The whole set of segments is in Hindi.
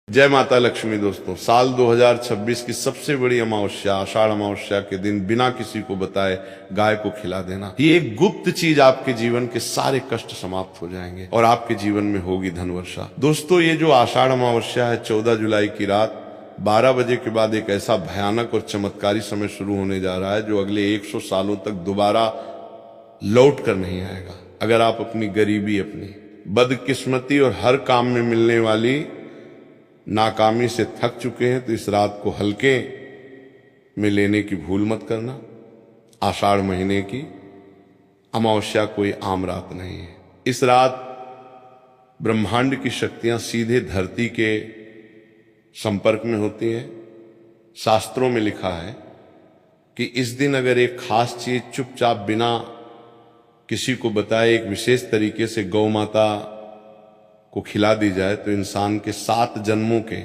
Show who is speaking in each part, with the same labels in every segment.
Speaker 1: जय माता लक्ष्मी। दोस्तों, साल 2026 की सबसे बड़ी अमावस्या आषाढ़ अमावस्या के दिन बिना किसी को बताए गाय को खिला देना, ये एक गुप्त चीज आपके जीवन के सारे कष्ट समाप्त हो जाएंगे और आपके जीवन में होगी धन वर्षा। दोस्तों, ये जो आषाढ़ अमावस्या है 14 जुलाई की रात 12 बजे के बाद एक ऐसा भयानक और चमत्कारी समय शुरू होने जा रहा है जो अगले 100 सालों तक दोबारा लौट कर नहीं आएगा। अगर आप अपनी गरीबी, अपनी बदकिस्मती और हर काम में मिलने वाली नाकामी से थक चुके हैं तो इस रात को हल्के में लेने की भूल मत करना। आषाढ़ महीने की अमावस्या कोई आम रात नहीं है। इस रात ब्रह्मांड की शक्तियां सीधे धरती के संपर्क में होती हैं। शास्त्रों में लिखा है कि इस दिन अगर एक खास चीज चुपचाप बिना किसी को बताए एक विशेष तरीके से गौ माता को खिला दी जाए तो इंसान के 7 जन्मों के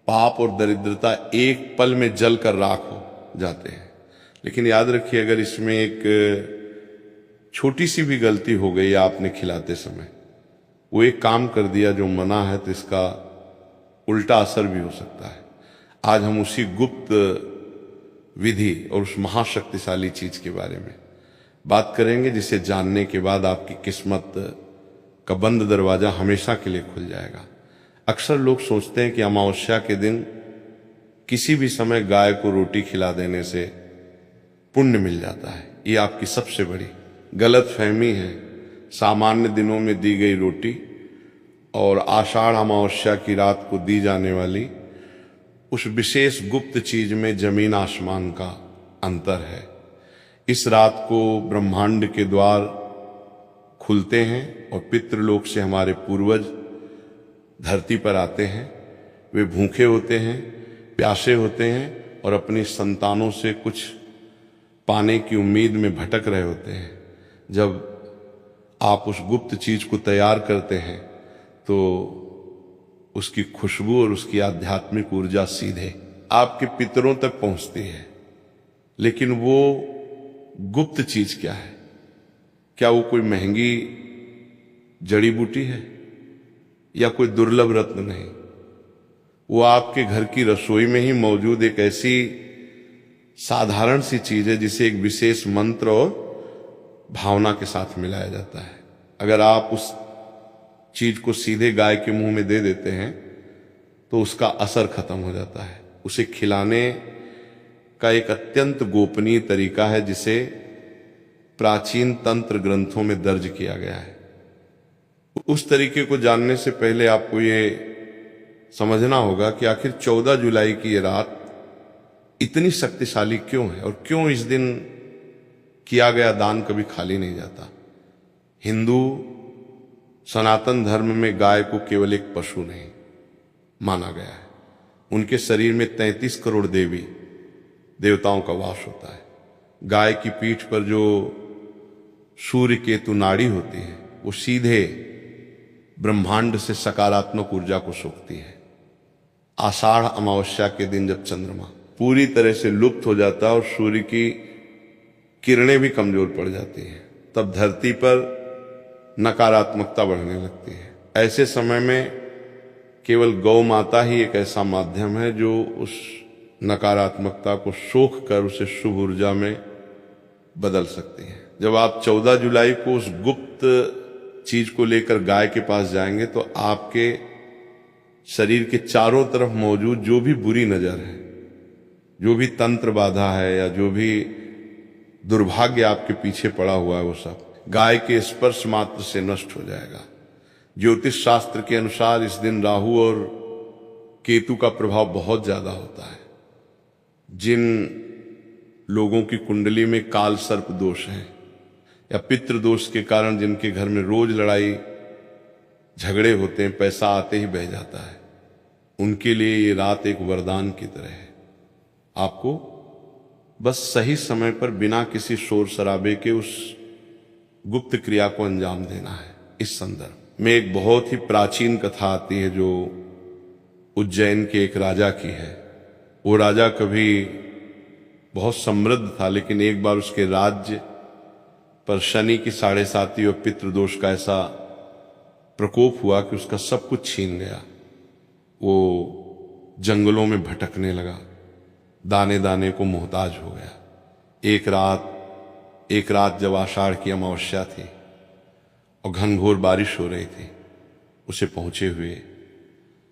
Speaker 1: पाप और दरिद्रता एक पल में जल कर राख हो जाते हैं। लेकिन याद रखिए, अगर इसमें एक छोटी सी भी गलती हो गई आपने खिलाते समय, वो एक काम कर दिया जो मना है, तो इसका उल्टा असर भी हो सकता है। आज हम उसी गुप्त विधि और उस महाशक्तिशाली चीज के बारे में बात करेंगे जिसे जानने के बाद आपकी किस्मत का बंद दरवाजा हमेशा के लिए खुल जाएगा। अक्सर लोग सोचते हैं कि अमावस्या के दिन किसी भी समय गाय को रोटी खिला देने से पुण्य मिल जाता है। ये आपकी सबसे बड़ी गलत फहमी है। सामान्य दिनों में दी गई रोटी और आषाढ़ अमावस्या की रात को दी जाने वाली उस विशेष गुप्त चीज में जमीन आसमान का अंतर है। इस रात को ब्रह्मांड के द्वार खुलते हैं और पितृलोक से हमारे पूर्वज धरती पर आते हैं। वे भूखे होते हैं, प्यासे होते हैं और अपनी संतानों से कुछ पाने की उम्मीद में भटक रहे होते हैं। जब आप उस गुप्त चीज को तैयार करते हैं तो उसकी खुशबू और उसकी आध्यात्मिक ऊर्जा सीधे आपके पितरों तक पहुंचती है। लेकिन वो गुप्त चीज क्या है? क्या वो कोई महंगी जड़ी बूटी है या कोई दुर्लभ रत्न? नहीं, वो आपके घर की रसोई में ही मौजूद एक ऐसी साधारण सी चीज है जिसे एक विशेष मंत्र और भावना के साथ मिलाया जाता है। अगर आप उस चीज को सीधे गाय के मुंह में दे देते हैं तो उसका असर खत्म हो जाता है। उसे खिलाने का एक अत्यंत गोपनीय तरीका है जिसे प्राचीन तंत्र ग्रंथों में दर्ज किया गया है। उस तरीके को जानने से पहले आपको ये समझना होगा कि आखिर 14 जुलाई की ये रात इतनी शक्तिशाली क्यों है और क्यों इस दिन किया गया दान कभी खाली नहीं जाता। हिंदू सनातन धर्म में गाय को केवल एक पशु नहीं माना गया है। उनके शरीर में 33 करोड़ देवी देवताओं का वास होता है। गाय की पीठ पर जो सूर्य केतु नाड़ी होती है वो सीधे ब्रह्मांड से सकारात्मक ऊर्जा को सोखती है। आषाढ़ अमावस्या के दिन जब चंद्रमा पूरी तरह से लुप्त हो जाता है और सूर्य की किरणें भी कमजोर पड़ जाती हैं, तब धरती पर नकारात्मकता बढ़ने लगती है। ऐसे समय में केवल गौ माता ही एक ऐसा माध्यम है जो उस नकारात्मकता को सोख कर उसे शुभ ऊर्जा में बदल सकती है। जब आप 14 जुलाई को उस गुप्त चीज को लेकर गाय के पास जाएंगे तो आपके शरीर के चारों तरफ मौजूद जो भी बुरी नजर है, जो भी तंत्र बाधा है या जो भी दुर्भाग्य आपके पीछे पड़ा हुआ है, वो सब गाय के स्पर्श मात्र से नष्ट हो जाएगा। ज्योतिष शास्त्र के अनुसार इस दिन राहु और केतु का प्रभाव बहुत ज्यादा होता है। जिन लोगों की कुंडली में काल सर्प दोष है या पितृ दोष के कारण जिनके घर में रोज लड़ाई झगड़े होते हैं, पैसा आते ही बह जाता है, उनके लिए ये रात एक वरदान की तरह है। आपको बस सही समय पर बिना किसी शोर शराबे के उस गुप्त क्रिया को अंजाम देना है। इस संदर्भ में एक बहुत ही प्राचीन कथा आती है जो उज्जैन के एक राजा की है। वो राजा कभी बहुत समृद्ध था, लेकिन एक बार उसके राज्य पर शनि की 7.5 और पितृदोष का ऐसा प्रकोप हुआ कि उसका सब कुछ छीन गया। वो जंगलों में भटकने लगा, दाने दाने को मोहताज हो गया। एक रात जब आषाढ़ की अमावस्या थी और घनघोर बारिश हो रही थी, उसे पहुंचे हुए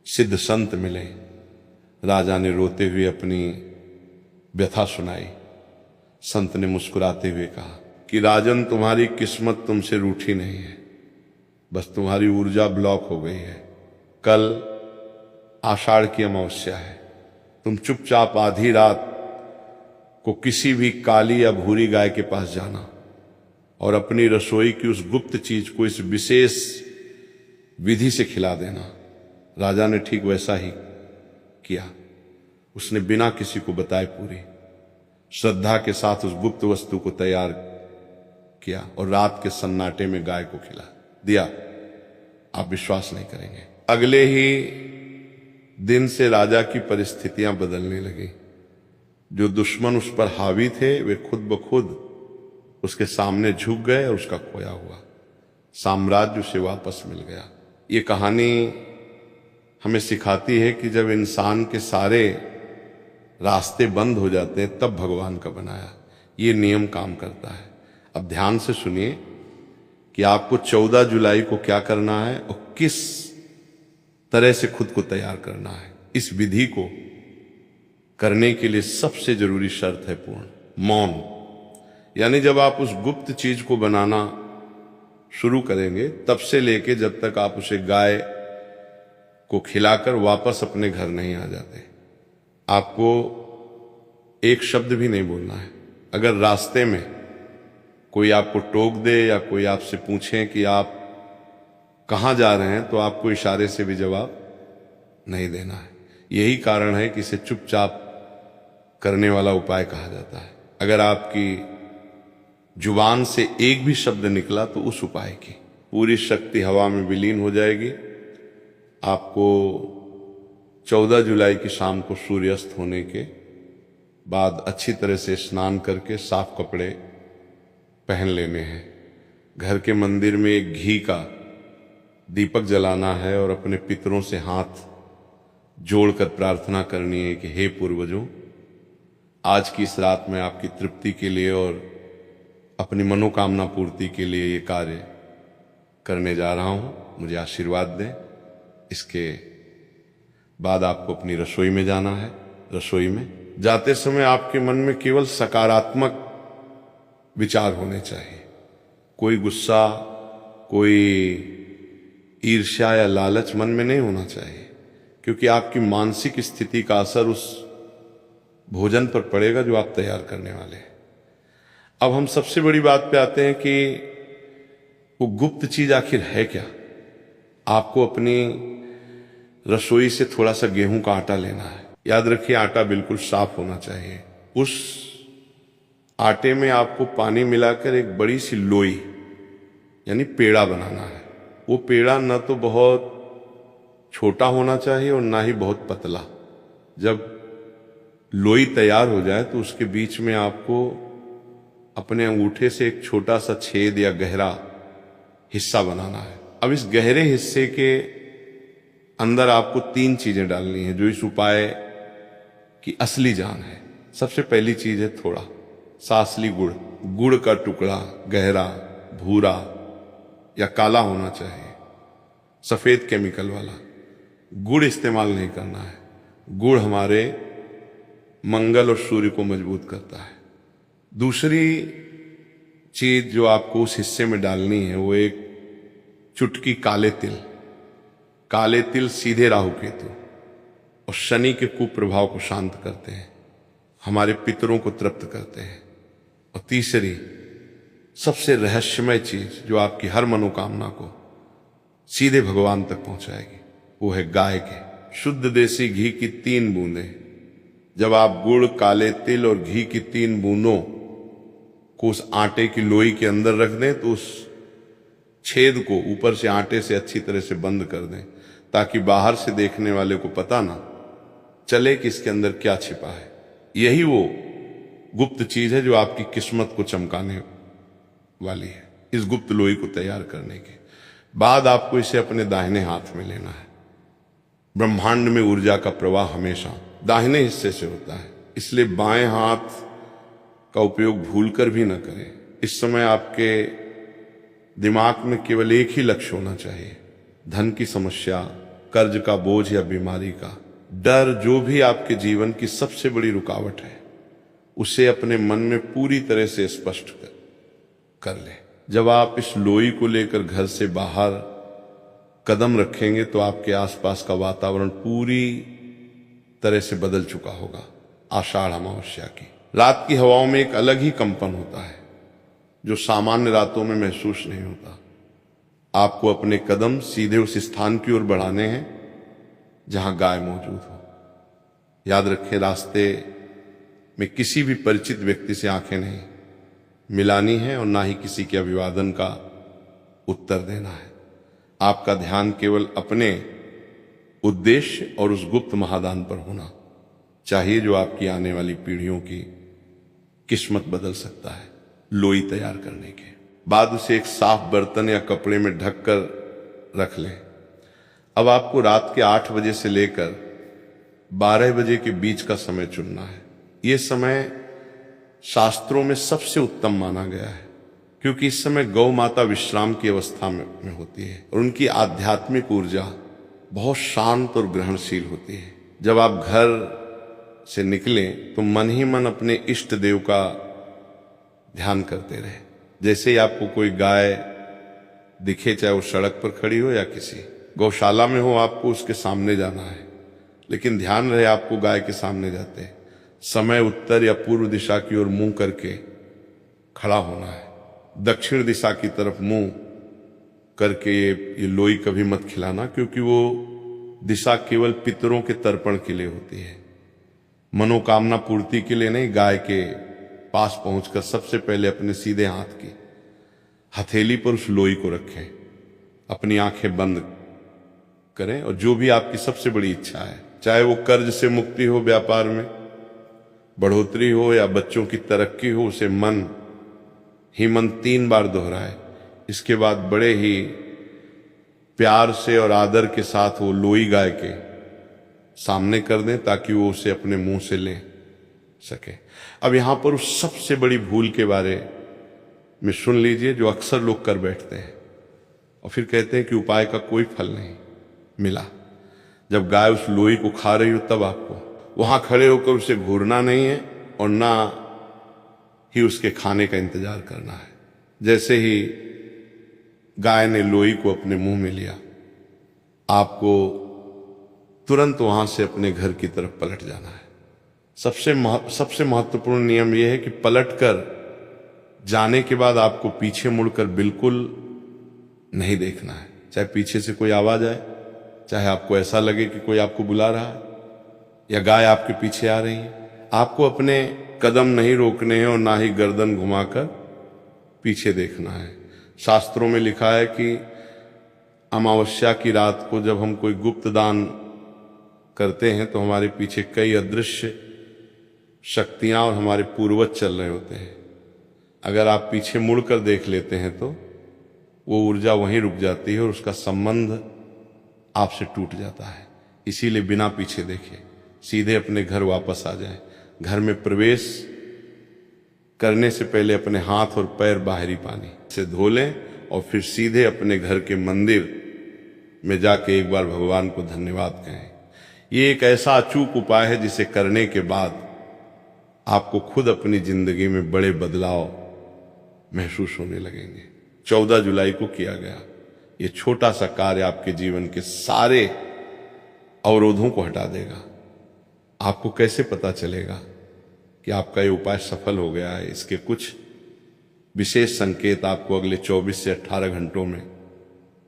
Speaker 1: सिद्ध संत मिले। राजा ने रोते हुए अपनी व्यथा सुनाई। संत ने मुस्कुराते हुए कहा कि राजन, तुम्हारी किस्मत तुमसे रूठी नहीं है, बस तुम्हारी ऊर्जा ब्लॉक हो गई है। कल आषाढ़ की अमावस्या है, तुम चुपचाप आधी रात को किसी भी काली या भूरी गाय के पास जाना और अपनी रसोई की उस गुप्त चीज को इस विशेष विधि से खिला देना। राजा ने ठीक वैसा ही किया। उसने बिना किसी को बताए पूरी श्रद्धा के साथ उस गुप्त वस्तु को तैयार किया और रात के सन्नाटे में गाय को खिला दिया। आप विश्वास नहीं करेंगे, अगले ही दिन से राजा की परिस्थितियां बदलने लगी। जो दुश्मन उस पर हावी थे वे खुद ब खुद उसके सामने झुक गए और उसका खोया हुआ साम्राज्य उसे वापस मिल गया। ये कहानी हमें सिखाती है कि जब इंसान के सारे रास्ते बंद हो जाते हैं तब भगवान का बनाया ये नियम काम करता है। अब ध्यान से सुनिए कि आपको 14 जुलाई को क्या करना है और किस तरह से खुद को तैयार करना है। इस विधि को करने के लिए सबसे जरूरी शर्त है पूर्ण मौन। यानी जब आप उस गुप्त चीज को बनाना शुरू करेंगे तब से लेके जब तक आप उसे गाय को खिलाकर वापस अपने घर नहीं आ जाते, आपको एक शब्द भी नहीं बोलना है। अगर रास्ते में कोई आपको टोक दे या कोई आपसे पूछे कि आप कहाँ जा रहे हैं तो आपको इशारे से भी जवाब नहीं देना है। यही कारण है कि इसे चुपचाप करने वाला उपाय कहा जाता है। अगर आपकी जुबान से एक भी शब्द निकला तो उस उपाय की पूरी शक्ति हवा में विलीन हो जाएगी। आपको 14 जुलाई की शाम को सूर्यास्त होने के बाद अच्छी तरह से स्नान करके साफ कपड़े पहन लेने हैं। घर के मंदिर में एक घी का दीपक जलाना है और अपने पितरों से हाथ जोड़कर प्रार्थना करनी है कि हे पूर्वजों, आज की इस रात में आपकी तृप्ति के लिए और अपनी मनोकामना पूर्ति के लिए ये कार्य करने जा रहा हूं, मुझे आशीर्वाद दें। इसके बाद आपको अपनी रसोई में जाना है। रसोई में जाते समय आपके मन में केवल सकारात्मक विचार होने चाहिए। कोई गुस्सा, कोई ईर्ष्या या लालच मन में नहीं होना चाहिए, क्योंकि आपकी मानसिक स्थिति का असर उस भोजन पर पड़ेगा जो आप तैयार करने वाले हैं। अब हम सबसे बड़ी बात पे आते हैं कि वो गुप्त चीज आखिर है क्या। आपको अपनी रसोई से थोड़ा सा गेहूं का आटा लेना है। याद रखिए, आटा बिल्कुल साफ होना चाहिए। उस आटे में आपको पानी मिलाकर एक बड़ी सी लोई यानी पेड़ा बनाना है। वो पेड़ा न तो बहुत छोटा होना चाहिए और ना ही बहुत पतला। जब लोई तैयार हो जाए तो उसके बीच में आपको अपने अंगूठे से एक छोटा सा छेद या गहरा हिस्सा बनाना है। अब इस गहरे हिस्से के अंदर आपको 3 चीजें डालनी है जो इस उपाय की असली जान है। सबसे पहली चीज है थोड़ा सा असली गुड़। गुड़ का टुकड़ा गहरा, भूरा या काला होना चाहिए, सफेद केमिकल वाला। गुड़ इस्तेमाल नहीं करना है। गुड़ हमारे मंगल और सूर्य को मजबूत करता है। दूसरी चीज जो आपको उस हिस्से में डालनी है वो एक चुटकी काले तिल। काले तिल सीधे राहु केतु और शनि के कुप्रभाव को शांत करते हैं, हमारे पितरों को तृप्त करते हैं। और तीसरी सबसे रहस्यमय चीज जो आपकी हर मनोकामना को सीधे भगवान तक पहुंचाएगी वो है गाय के शुद्ध देसी घी की 3 बूंदें। जब आप गुड़, काले तिल और घी की 3 बूंदों को उस आटे की लोई के अंदर रख दें तो उस छेद को ऊपर से आटे से अच्छी तरह से बंद कर दें, ताकि बाहर से देखने वाले को पता ना चले कि इसके अंदर क्या छिपा है। यही वो गुप्त चीज है जो आपकी किस्मत को चमकाने वाली है। इस गुप्त लोई को तैयार करने के बाद आपको इसे अपने दाहिने हाथ में लेना है ब्रह्मांड में ऊर्जा का प्रवाह हमेशा दाहिने हिस्से से होता है, इसलिए बाएं हाथ का उपयोग भूलकर भी न करें। इस समय आपके दिमाग में केवल एक ही लक्ष्य होना चाहिए, धन की समस्या, कर्ज का बोझ या बीमारी का डर, जो भी आपके जीवन की सबसे बड़ी रुकावट है, उसे अपने मन में पूरी तरह से स्पष्ट कर ले। जब आप इस लोई को लेकर घर से बाहर कदम रखेंगे तो आपके आसपास का वातावरण पूरी तरह से बदल चुका होगा। आषाढ़ अमावस्या की रात की हवाओं में एक अलग ही कंपन होता है जो सामान्य रातों में महसूस नहीं होता। आपको अपने कदम सीधे उस स्थान की ओर बढ़ाने हैं जहां गाय मौजूद हो। याद रखें, रास्ते में किसी भी परिचित व्यक्ति से आंखें नहीं मिलानी है और ना ही किसी के अभिवादन का उत्तर देना है। आपका ध्यान केवल अपने उद्देश्य और उस गुप्त महादान पर होना चाहिए जो आपकी आने वाली पीढ़ियों की किस्मत बदल सकता है। लोई तैयार करने के बाद उसे एक साफ बर्तन या कपड़े में ढककर रख लें। अब आपको रात के 8 बजे से लेकर 12 बजे के बीच का समय चुनना है। यह समय शास्त्रों में सबसे उत्तम माना गया है क्योंकि इस समय गौ माता विश्राम की अवस्था में होती है और उनकी आध्यात्मिक ऊर्जा बहुत शांत और ग्रहणशील होती है। जब आप घर से निकलें तो मन ही मन अपने इष्ट देव का ध्यान करते रहे। जैसे ही आपको कोई गाय दिखे, चाहे वो सड़क पर खड़ी हो या किसी गौशाला में हो, आपको उसके सामने जाना है, लेकिन ध्यान रहे आपको गाय के सामने जाते समय उत्तर या पूर्व दिशा की ओर मुंह करके खड़ा होना है। दक्षिण दिशा की तरफ मुंह करके ये लोई कभी मत खिलाना क्योंकि वो दिशा केवल पितरों के तर्पण के लिए होती है, मनोकामना पूर्ति के लिए नहीं। गाय के पास पहुंचकर सबसे पहले अपने सीधे हाथ की हथेली पर उस लोई को रखें, अपनी आंखें बंद करें और जो भी आपकी सबसे बड़ी इच्छा है, चाहे वो कर्ज से मुक्ति हो, व्यापार में बढ़ोतरी हो या बच्चों की तरक्की हो, उसे मन ही मन 3 बार दोहराए। इसके बाद बड़े ही प्यार से और आदर के साथ वो लोई गाय के सामने कर दें ताकि वो उसे अपने मुंह से ले सके। अब यहां पर उस सबसे बड़ी भूल के बारे में सुन लीजिए जो अक्सर लोग कर बैठते हैं और फिर कहते हैं कि उपाय का कोई फल नहीं मिला। जब गाय उस लोई को खा रही हो तब आपको वहां खड़े होकर उसे घूरना नहीं है और ना ही उसके खाने का इंतजार करना है। जैसे ही गाय ने लोई को अपने मुंह में लिया, आपको तुरंत वहां से अपने घर की तरफ पलट जाना है। सबसे महत्वपूर्ण नियम यह है कि पलटकर जाने के बाद आपको पीछे मुड़कर बिल्कुल नहीं देखना है। चाहे पीछे से कोई आवाज आए, चाहे आपको ऐसा लगे कि कोई आपको बुला रहा है या गाय आपके पीछे आ रही है, आपको अपने कदम नहीं रोकने हैं और ना ही गर्दन घुमाकर पीछे देखना है। शास्त्रों में लिखा है कि अमावस्या की रात को जब हम कोई गुप्त दान करते हैं तो हमारे पीछे कई अदृश्य शक्तियां और हमारे पूर्वज चल रहे होते हैं। अगर आप पीछे मुड़कर देख लेते हैं तो वो ऊर्जा वहीं रुक जाती है और उसका संबंध आपसे टूट जाता है। इसीलिए बिना पीछे देखे सीधे अपने घर वापस आ जाएं। घर में प्रवेश करने से पहले अपने हाथ और पैर बाहरी पानी से धो लें और फिर सीधे अपने घर के मंदिर में जाके एक बार भगवान को धन्यवाद कहें। ये एक ऐसा अचूक उपाय है जिसे करने के बाद आपको खुद अपनी जिंदगी में बड़े बदलाव महसूस होने लगेंगे। 14 जुलाई को किया गया ये छोटा सा कार्य आपके जीवन के सारे अवरोधों को हटा देगा। आपको कैसे पता चलेगा कि आपका ये उपाय सफल हो गया है? इसके कुछ विशेष संकेत आपको अगले 24 से 18 घंटों में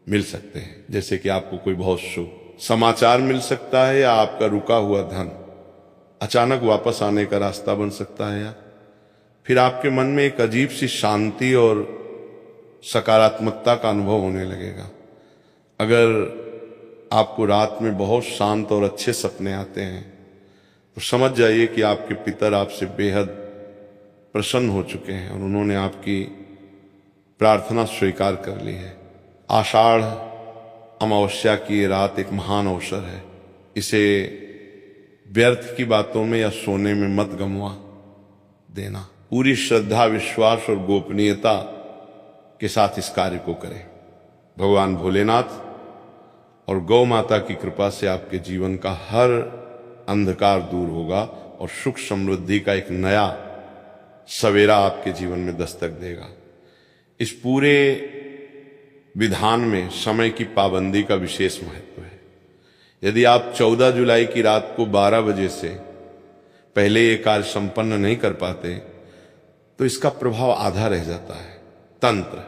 Speaker 1: मिल सकते हैं। जैसे कि आपको कोई बहुत शुभ समाचार मिल सकता है या आपका रुका हुआ धन अचानक वापस आने का रास्ता बन सकता है, या फिर आपके मन में एक अजीब सी शांति और सकारात्मकता का अनुभव होने लगेगा। अगर आपको रात में बहुत शांत और अच्छे सपने आते हैं तो समझ जाइए कि आपके पितर आपसे बेहद प्रसन्न हो चुके हैं और उन्होंने आपकी प्रार्थना स्वीकार कर ली है। आषाढ़ अमावस्या की ये रात एक महान अवसर है इसे व्यर्थ की बातों में या सोने में मत गंवा देना। पूरी श्रद्धा, विश्वास और गोपनीयता के साथ इस कार्य को करें। भगवान भोलेनाथ और गौ माता की कृपा से आपके जीवन का हर अंधकार दूर होगा और सुख समृद्धि का एक नया सवेरा आपके जीवन में दस्तक देगा। इस पूरे विधान में समय की पाबंदी का विशेष महत्व है। यदि आप 14 जुलाई की रात को 12 बजे से पहले ये कार्य संपन्न नहीं कर पाते तो इसका प्रभाव आधा रह जाता है। तंत्र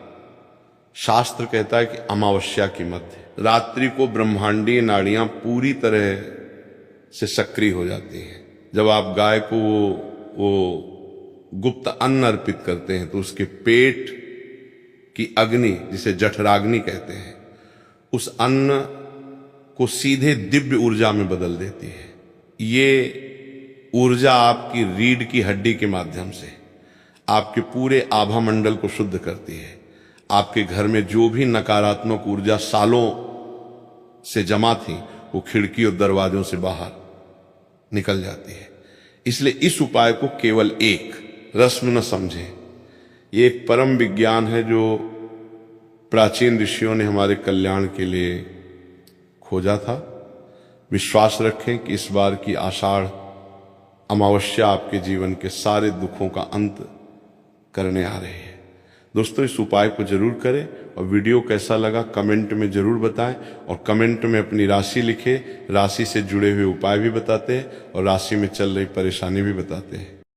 Speaker 1: शास्त्र कहता है कि अमावस्या की मध्य रात्रि को ब्रह्मांडीय नाड़ियां पूरी तरह से सक्रिय हो जाती हैं। जब आप गाय को वो गुप्त अन्न अर्पित करते हैं तो उसके पेट की अग्नि, जिसे जठराग्नि कहते हैं, उस अन्न को सीधे दिव्य ऊर्जा में बदल देती है। ये ऊर्जा आपकी रीढ़ की हड्डी के माध्यम से आपके पूरे आभा मंडल को शुद्ध करती है। आपके घर में जो भी नकारात्मक ऊर्जा सालों से जमा थी वो खिड़की और दरवाजों से बाहर निकल जाती है। इसलिए इस उपाय को केवल एक रस्म न समझें। ये एक परम विज्ञान है जो प्राचीन ऋषियों ने हमारे कल्याण के लिए खोजा था। विश्वास रखें कि इस बार की आषाढ़ अमावस्या आपके जीवन के सारे दुखों का अंत करने आ रही है। दोस्तों, इस उपाय को जरूर करें और वीडियो कैसा लगा कमेंट में जरूर बताएं और कमेंट में अपनी राशि लिखें। राशि से जुड़े हुए उपाय भी बताते हैं और राशि में चल रही परेशानी भी बताते हैं।